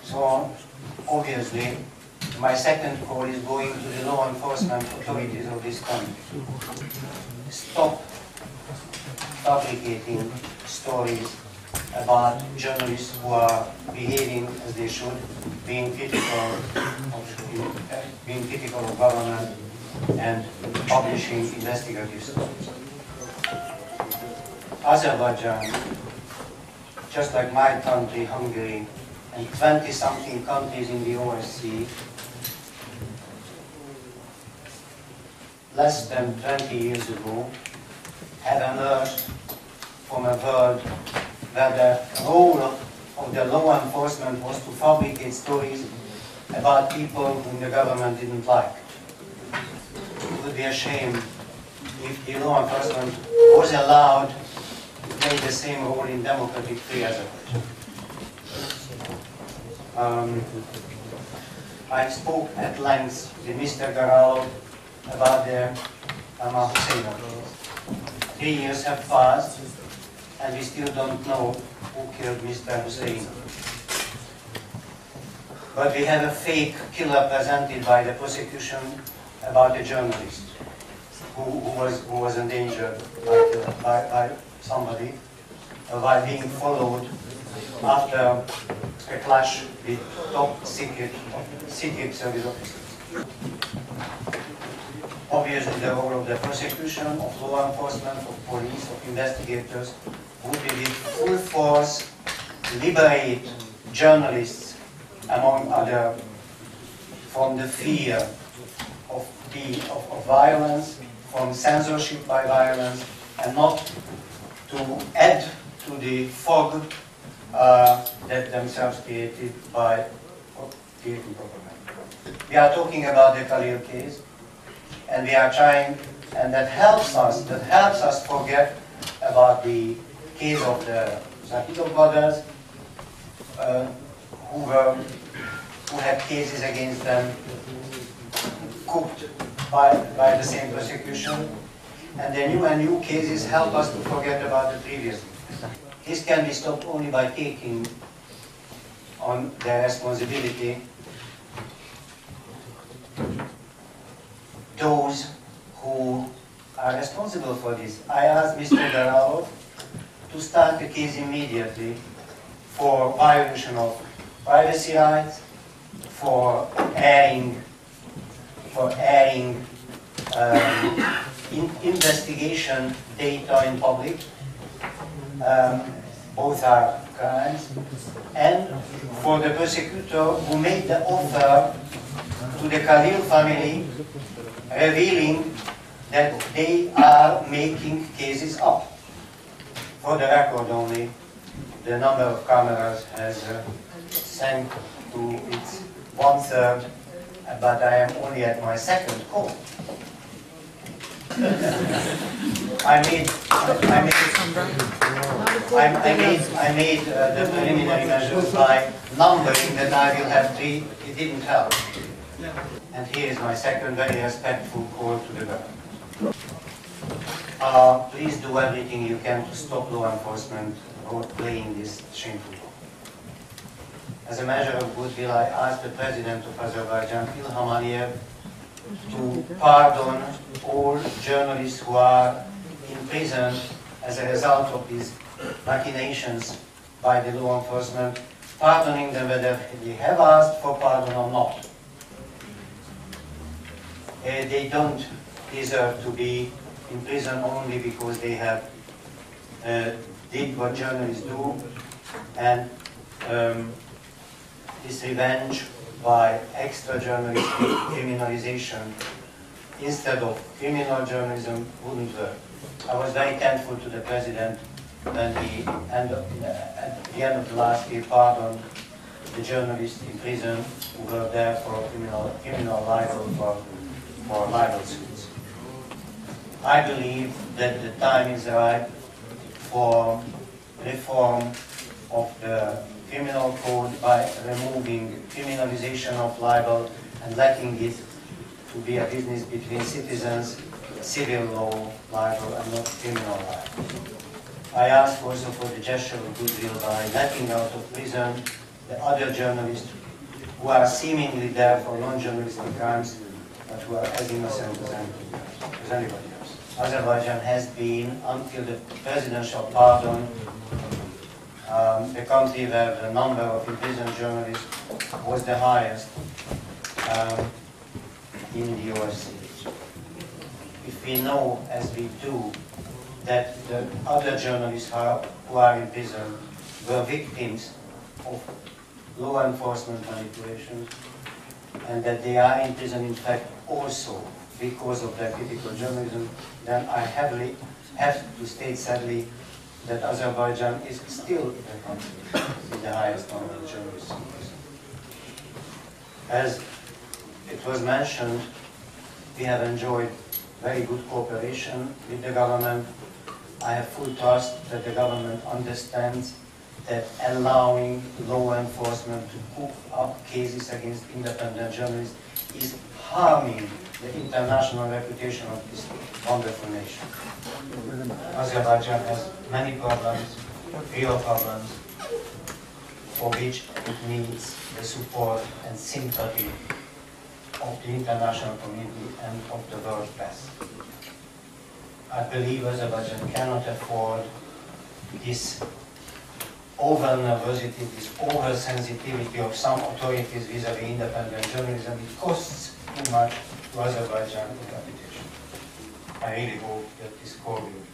So, obviously, my second call is going to the law enforcement authorities of this country. Stop fabricating stories about journalists who are behaving as they should, being critical of government and publishing investigative stories. Azerbaijan, just like my country, Hungary, and 20-something countries in the OSCE, less than 20 years ago, had emerged from a world where the role of the law enforcement was to fabricate stories about people whom the government didn't like. It would be a shame if the law enforcement was allowed to play the same role in democratic free Azerbaijan. I spoke at length with Mr. Garalov about the Hussein case. 3 years have passed and we still don't know who killed Mr. Hussein. But we have a fake killer presented by the prosecution about a journalist who was endangered by somebody while being followed after a clash with top secret service officers. Obviously, the role of the prosecution, of law enforcement, of police, of investigators would be with full force to liberate journalists, among other, from the fear of violence, from censorship by violence, and not to add to the fog that themselves created by creating propaganda. We are talking about the Khalil case, and we are trying, and that helps us forget about the case of the Zakitov brothers, who had cases against them cooked by the same prosecution, and the new cases help us to forget about the previous. This can be stopped only by taking on their responsibility those who are responsible for this. I asked Mr. Garalov to start a case immediately for violation of privacy rights, for airing investigation data in public. Both are crimes, and for the prosecutor who made the offer to the Khalil family, revealing that they are making cases up. For the record only, the number of cameras has sank to its 1/3, but I am only at my second call. I made the preliminary measures by numbering that I will have 3. It didn't help. And here is my second very respectful call to the government. Please do everything you can to stop law enforcement playing this shameful role. As a measure of goodwill, I asked the President of Azerbaijan, Ilham Aliyev, to pardon all journalists who are in prison as a result of these machinations by the law enforcement, pardoning them whether they have asked for pardon or not. They don't deserve to be in prison only because they have did what journalists do, and this revenge by extra journalistic criminalization instead of criminal journalism wouldn't work. I was very thankful to the President when he, at the end of the last year, pardoned the journalists in prison who were there for criminal libel, for libel suits. I believe that the time is right for reform of the criminal code by removing criminalization of libel and letting it to be a business between citizens, civil law libel and not criminal libel. I ask also for the gesture of goodwill by letting out of prison the other journalists who are seemingly there for non-journalistic crimes, but who are as innocent as anybody else. Azerbaijan has been, until the presidential pardon, the country where the number of imprisoned journalists was the highest in the OSCE. If we know, as we do, that the other journalists who are in prison were victims of law enforcement manipulations, and that they are in prison, in fact, also because of their critical journalism, then I have to state sadly that Azerbaijan is still the country with the highest number of journalists in prison. As it was mentioned, we have enjoyed very good cooperation with the government. I have full trust that the government understands that allowing law enforcement to cook up cases against independent journalists is harming the international reputation of this wonderful nation. Azerbaijan has many problems, real problems, for which it needs the support and sympathy of the international community and of the world press. I believe Azerbaijan cannot afford this over-nervosity, this over-sensitivity of some authorities vis-à-vis independent journalism. It costs too much to Azerbaijan in reputation. I really hope that this call will